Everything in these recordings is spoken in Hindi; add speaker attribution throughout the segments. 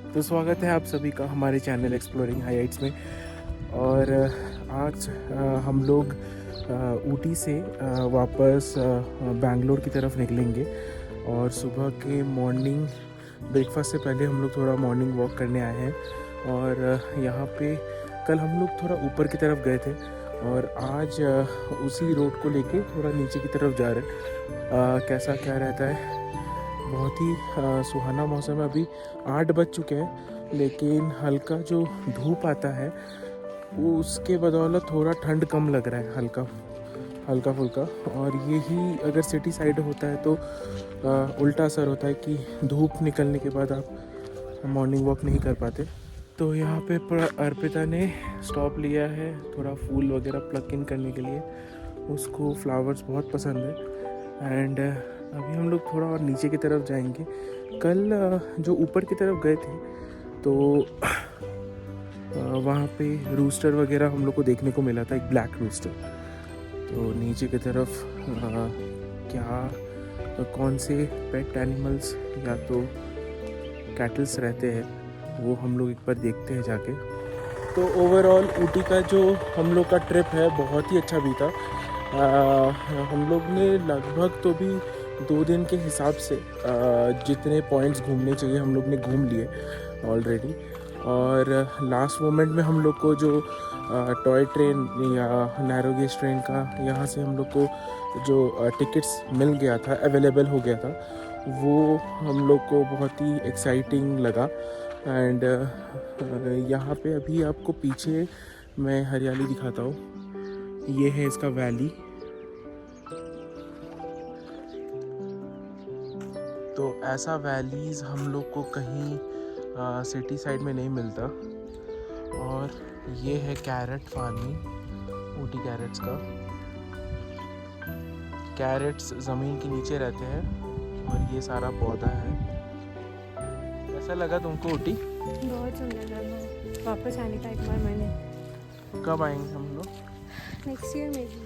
Speaker 1: तो स्वागत है आप सभी का हमारे चैनल एक्सप्लोरिंग हाइट्स में। और आज हम लोग ऊटी से वापस बैंगलोर की तरफ निकलेंगे। और सुबह के मॉर्निंग ब्रेकफास्ट से पहले हम लोग थोड़ा मॉर्निंग वॉक करने आए हैं। और यहाँ पे कल हम लोग थोड़ा ऊपर की तरफ गए थे और आज उसी रोड को लेके थोड़ा नीचे की तरफ जा रहे हैं। कैसा क्या रहता है, बहुत ही सुहाना मौसम है। अभी 8 बज चुके हैं, लेकिन हल्का जो धूप आता है वो उसके बदौलत थोड़ा ठंड कम लग रहा है, हल्का फुल्का। और यही अगर सिटी साइड होता है तो उल्टा असर होता है कि धूप निकलने के बाद आप मॉर्निंग वॉक नहीं कर पाते। तो यहाँ पे अर्पिता ने स्टॉप लिया है थोड़ा फूल वगैरह प्लक इन करने के लिए। उसको फ्लावर्स बहुत पसंद है। एंड अभी हम लोग थोड़ा और नीचे की तरफ जाएंगे। कल जो ऊपर की तरफ गए थे तो वहाँ पे रूस्टर वगैरह हम लोग को देखने को मिला था, एक ब्लैक रूस्टर। तो नीचे की तरफ कौन से पेट एनिमल्स या तो कैटल्स रहते हैं वो हम लोग एक बार देखते हैं जाके। तो ओवरऑल ऊटी का जो हम लोग का ट्रिप है बहुत ही अच्छा बीता। हम लोग ने लगभग तो भी 2 दिन के हिसाब से जितने पॉइंट्स घूमने चाहिए हम लोग ने घूम लिए ऑलरेडी। और लास्ट मोमेंट में हम लोग को जो टॉय ट्रेन या नैरो गेज ट्रेन का यहाँ से हम लोग को जो टिकट्स मिल गया था, अवेलेबल हो गया था, वो हम लोग को बहुत ही एक्साइटिंग लगा। एंड यहाँ पे अभी आपको पीछे मैं हरियाली दिखाता हूँ, ये है इसका वैली। तो ऐसा वैलीज़ हम लोग को कहीं सिटी साइड में नहीं मिलता। और ये है कैरेट फार्मिंग, ऊटी कैरेट्स का। कैरेट्स ज़मीन के नीचे रहते हैं और ये सारा पौधा है। कैसा लगा तुमको ऊटी?
Speaker 2: बहुत सुंदर लगा। वापस आने का एक बार मैंने।
Speaker 1: कब आएंगे हम लोग?
Speaker 2: नेक्स्ट ईयर में भी।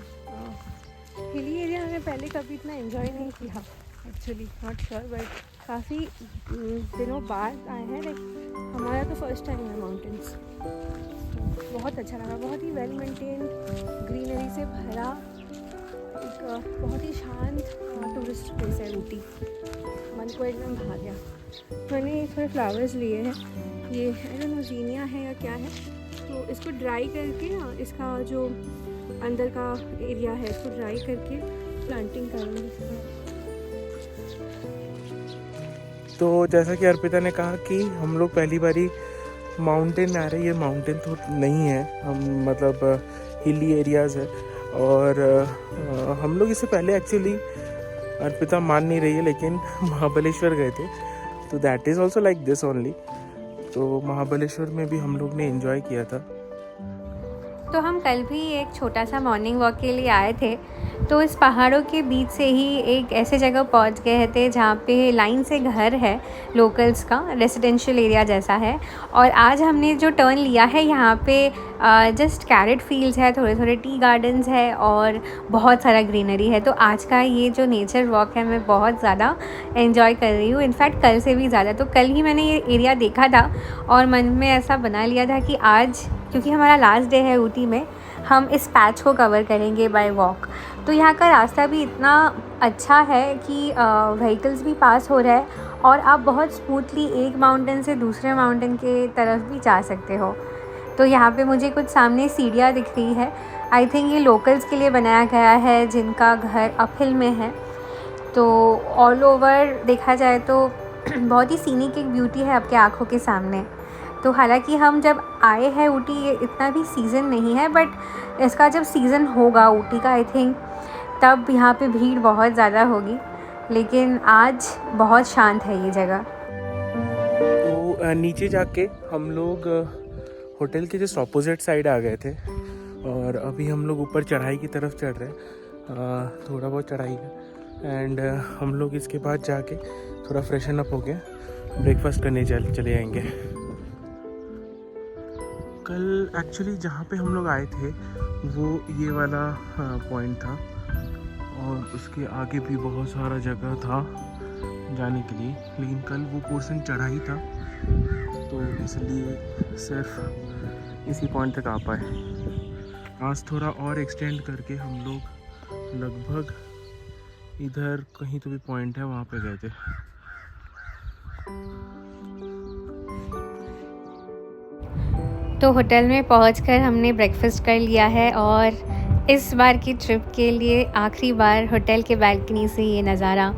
Speaker 2: हिली एरिया में पहले कभी इतना एंजॉय नहीं किया एक्चुअली, नॉट श्योर, बट काफ़ी दिनों बाद आए हैं। लाइक हमारा तो फर्स्ट टाइम है माउंटेन्स। बहुत अच्छा लगा, बहुत ही वेल मेंटेन, ग्रीनरी से भरा एक बहुत ही शांत टूरिस्ट प्लेस है ऊटी। मन को एकदम भा गया। मैंने थोड़े फ्लावर्स लिए हैं, ये आई डोंट नो ज़ीनिया है या क्या है। तो इसको ड्राई करके ना, इसका जो अंदर का एरिया है इसको ड्राई करके प्लांटिंग करूँगी।
Speaker 1: तो जैसा कि अर्पिता ने कहा कि हम लोग पहली बारी माउंटेन में आ रहे हैं। ये माउंटेन तो नहीं है, हम मतलब हिली एरियाज़ है। और हम लोग इससे पहले एक्चुअली, अर्पिता मान नहीं रही है, लेकिन महाबलेश्वर गए थे। तो that is also like this only. तो महाबलेश्वर में भी हम लोग ने एंजॉय किया था।
Speaker 2: तो हम कल भी एक छोटा सा मॉर्निंग वॉक के लिए आए थे। तो इस पहाड़ों के बीच से ही एक ऐसे जगह पहुंच गए थे जहाँ पे लाइन से घर है, लोकल्स का रेसिडेंशियल एरिया जैसा है। और आज हमने जो टर्न लिया है यहाँ पे जस्ट कैरेट फील्ड्स है, थोड़े थोड़े टी गार्डन्स है और बहुत सारा ग्रीनरी है। तो आज का ये जो नेचर वॉक है मैं बहुत ज़्यादा एंजॉय कर रही हूँ, इनफैक्ट कल से भी ज़्यादा। तो कल ही मैंने ये एरिया देखा था और मन में ऐसा बना लिया था कि आज, क्योंकि हमारा लास्ट डे है ऊटी में, हम इस पैच को कवर करेंगे बाय वॉक। तो यहाँ का रास्ता भी इतना अच्छा है कि व्हीकल्स भी पास हो रहा है और आप बहुत स्मूथली एक माउंटेन से दूसरे माउंटेन के तरफ भी जा सकते हो। तो यहाँ पे मुझे कुछ सामने सीढ़ियाँ दिख रही है। आई थिंक ये लोकल्स के लिए बनाया गया है जिनका घर अपहिल में है। तो ऑल ओवर देखा जाए तो बहुत ही सीनिक एक ब्यूटी है आपके आँखों के सामने। तो हालांकि हम जब आए हैं ऊटी, ये इतना भी सीज़न नहीं है, बट इसका जब सीज़न होगा ऊटी का, आई थिंक तब यहाँ पे भीड़ बहुत ज़्यादा होगी। लेकिन आज बहुत शांत है ये जगह।
Speaker 1: तो नीचे जाके हम लोग होटल के जस्ट अपोजिट साइड आ गए थे और अभी हम लोग ऊपर चढ़ाई की तरफ चढ़ रहे हैं। थोड़ा बहुत चढ़ाई है। एंड हम लोग इसके बाद जाके थोड़ा फ्रेशन अप हो के ब्रेकफास्ट करने चले जाएंगे। कल एक्चुअली जहाँ पे हम लोग आए थे वो ये वाला पॉइंट था और उसके आगे भी बहुत सारा जगह था जाने के लिए, लेकिन कल वो पोर्शन चढ़ाई था तो इसलिए सिर्फ इसी पॉइंट तक आ पाए। आज थोड़ा और एक्सटेंड करके हम लोग लगभग इधर कहीं तो भी पॉइंट है वहाँ पे गए थे।
Speaker 2: तो होटल में पहुंचकर हमने ब्रेकफास्ट कर लिया है और इस बार की ट्रिप के लिए आखिरी बार होटल के बालकनी से ये नज़ारा।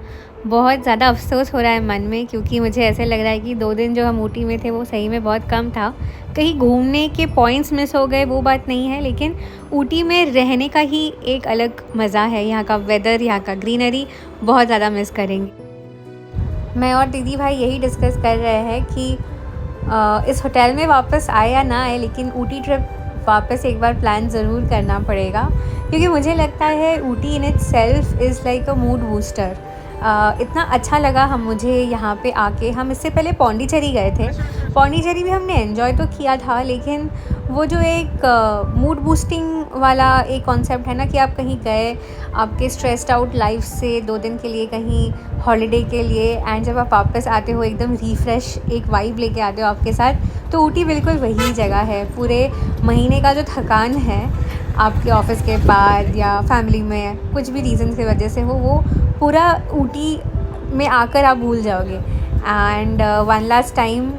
Speaker 2: बहुत ज़्यादा अफसोस हो रहा है मन में, क्योंकि मुझे ऐसे लग रहा है कि 2 दिन जो हम ऊटी में थे वो सही में बहुत कम था। कहीं घूमने के पॉइंट्स मिस हो गए वो बात नहीं है, लेकिन ऊटी में रहने का ही एक अलग मज़ा है। यहाँ का वेदर, यहाँ का ग्रीनरी बहुत ज़्यादा मिस करेंगे। मैं और दीदी भाई यही डिस्कस कर रहे हैं कि इस होटल में वापस आए या ना आए, लेकिन ऊटी ट्रिप वापस एक बार प्लान ज़रूर करना पड़ेगा, क्योंकि मुझे लगता है Ooty in it self is like a mood booster. इतना अच्छा लगा मुझे यहाँ पे आके। हम इससे पहले पौंडीचेरी गए थे। पौंडीचेरी भी हमने एंजॉय तो किया था, लेकिन वो जो एक मूड बूस्टिंग वाला एक कॉन्सेप्ट है ना, कि आप कहीं गए आपके स्ट्रेस्ड आउट लाइफ से 2 दिन के लिए कहीं हॉलिडे के लिए, एंड जब आप वापस आते हो एकदम रिफ़्रेश एक वाइब लेके आते हो आपके साथ, तो ऊटी बिल्कुल वही जगह है। पूरे महीने का जो थकान है आपके ऑफिस के बाद या फैमिली में कुछ भी रीज़न की वजह से वो पूरा ऊटी में आकर आप भूल जाओगे। एंड वन लास्ट टाइम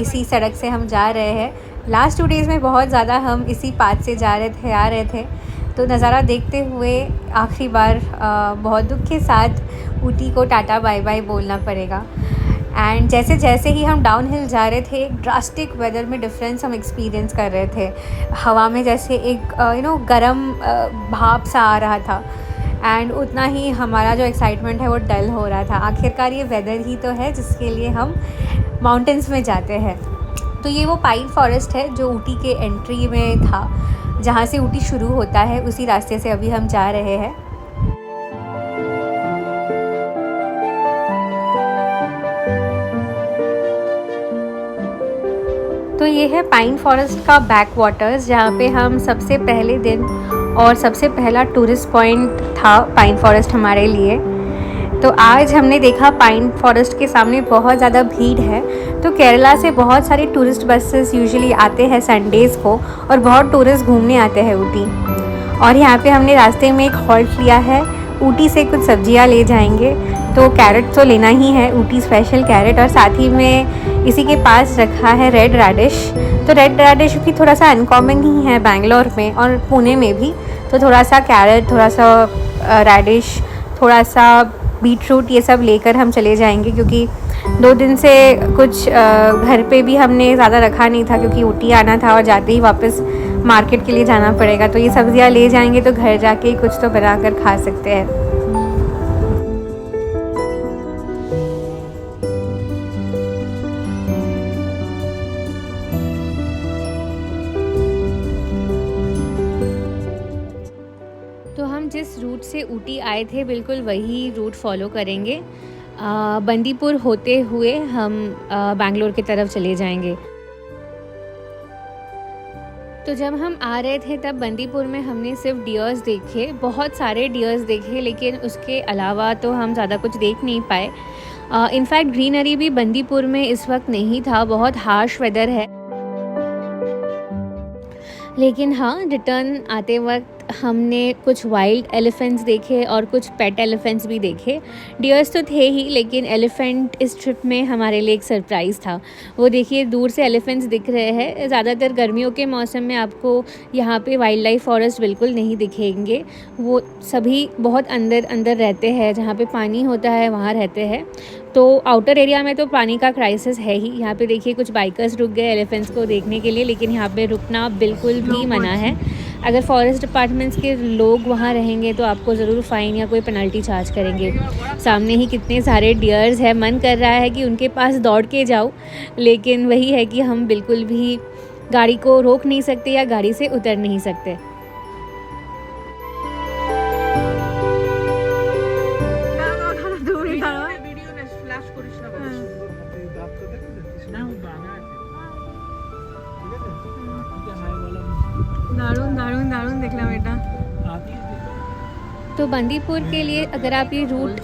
Speaker 2: इसी सड़क से हम जा रहे हैं। लास्ट 2 डेज़ में बहुत ज़्यादा हम इसी पाथ से जा रहे थे, आ रहे थे, तो नज़ारा देखते हुए आखिरी बार बहुत दुख के साथ ऊटी को टाटा बाय बाय बोलना पड़ेगा। एंड जैसे जैसे ही हम डाउन हिल जा रहे थे, एक ड्रास्टिक वेदर में डिफरेंस हम एक्सपीरियंस कर रहे थे। हवा में जैसे एक गरम भाप सा आ रहा था, एंड उतना ही हमारा जो एक्साइटमेंट है वो डल हो रहा था। आखिरकार ये वेदर ही तो है जिसके लिए हम माउंटेंस में जाते हैं। तो ये वो पाइन फॉरेस्ट है जो ऊटी के एंट्री में था, जहाँ से ऊटी शुरू होता है, उसी रास्ते से अभी हम जा रहे हैं। तो ये है पाइन फॉरेस्ट का बैक वाटर्स, जहाँ पे हम सबसे पहले दिन और सबसे पहला टूरिस्ट पॉइंट था पाइन फॉरेस्ट हमारे लिए। तो आज हमने देखा पाइन फॉरेस्ट के सामने बहुत ज़्यादा भीड़ है। तो केरला से बहुत सारे टूरिस्ट बसेस यूजुअली आते हैं संडेज़ को, और बहुत टूरिस्ट घूमने आते हैं ऊटी। और यहाँ पे हमने रास्ते में एक हॉल्ट लिया है। ऊटी से कुछ सब्जियाँ ले जाएंगे, तो कैरेट तो लेना ही है, ऊटी स्पेशल कैरेट, और साथ ही में इसी के पास रखा है रेड रेडिश। तो रेड रेडिश भी थोड़ा सा अनकॉमन ही है बैंगलोर में और पुणे में भी। तो थोड़ा सा कैरेट, थोड़ा सा रेडिश, थोड़ा सा बीटरूट, ये सब लेकर हम चले जाएंगे, क्योंकि 2 दिन से कुछ घर पे भी हमने ज़्यादा रखा नहीं था, क्योंकि ऊटी आना था और जाते ही वापस मार्केट के लिए जाना पड़ेगा। तो ये सब्जियां ले जाएंगे, तो घर जाके कुछ तो बनाकर खा सकते हैं। तो हम जिस रूट से ऊटी आए थे बिल्कुल वही रूट फॉलो करेंगे। बंदीपुर होते हुए हम बैंगलोर की तरफ चले जाएंगे। तो जब हम आ रहे थे तब बंदीपुर में हमने सिर्फ डियर्स देखे, बहुत सारे डियर्स देखे, लेकिन उसके अलावा तो हम ज़्यादा कुछ देख नहीं पाए। इनफैक्ट ग्रीनरी भी बंदीपुर में इस वक्त नहीं था, बहुत हार्श वेदर है। लेकिन हाँ, रिटर्न आते वक्त हमने कुछ वाइल्ड एलिफेंट्स देखे और कुछ पेट एलिफेंट्स भी देखे। डियर्स तो थे ही, लेकिन एलिफेंट इस ट्रिप में हमारे लिए एक सरप्राइज़ था। वो देखिए दूर से एलिफेंट्स दिख रहे हैं। ज़्यादातर गर्मियों के मौसम में आपको यहाँ पे वाइल्ड लाइफ फॉरेस्ट बिल्कुल नहीं दिखेंगे। वो सभी बहुत अंदर अंदर रहते हैं, जहाँ पे पानी होता है वहाँ रहते हैं। तो आउटर एरिया में तो पानी का क्राइसिस है ही। यहाँ पे देखिए कुछ बाइकर्स रुक गए एलिफेंट्स को देखने के लिए, लेकिन यहाँ पे रुकना बिल्कुल भी मना है। अगर फॉरेस्ट डिपार्टमेंट्स के लोग वहाँ रहेंगे तो आपको ज़रूर फ़ाइन या कोई पेनल्टी चार्ज करेंगे। सामने ही कितने सारे डियर्स हैं, मन कर रहा है कि उनके पास दौड़ के जाऊँ, लेकिन वही है कि हम बिल्कुल भी गाड़ी को रोक नहीं सकते या गाड़ी से उतर नहीं सकते। দারুণ দারুণ দারুণ দেখলাম এটা। तो बंदीपुर के लिए अगर आप ये रूट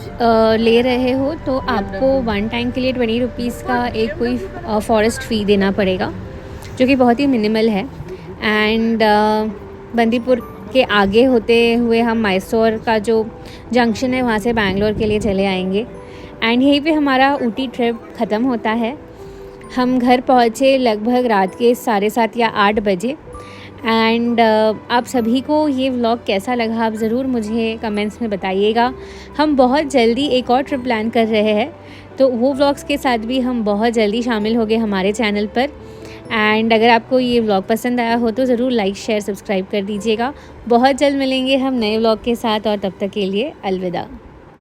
Speaker 2: ले रहे हो तो आपको 1 टाइम के लिए 20 रुपीज़ का एक कोई फॉरेस्ट फ़ी देना पड़ेगा, जो कि बहुत ही मिनिमल है। एंड बंदीपुर के आगे होते हुए हम मैसूर का जो जंक्शन है वहाँ से बैंगलोर के लिए चले आएंगे। एंड यहीं पे हमारा ऊटी ट्रिप ख़त्म होता है। हम घर पहुँचे लगभग रात के 7:30 या 8 बजे। एंड आप सभी को ये व्लॉग कैसा लगा आप ज़रूर मुझे कमेंट्स में बताइएगा। हम बहुत जल्दी एक और ट्रिप प्लान कर रहे हैं, तो वो व्लॉग्स के साथ भी हम बहुत जल्दी शामिल हो गए हमारे चैनल पर। एंड अगर आपको ये व्लॉग पसंद आया हो तो ज़रूर लाइक शेयर सब्सक्राइब कर दीजिएगा। बहुत जल्द मिलेंगे हम नए व्लॉग के साथ, और तब तक के लिए अलविदा।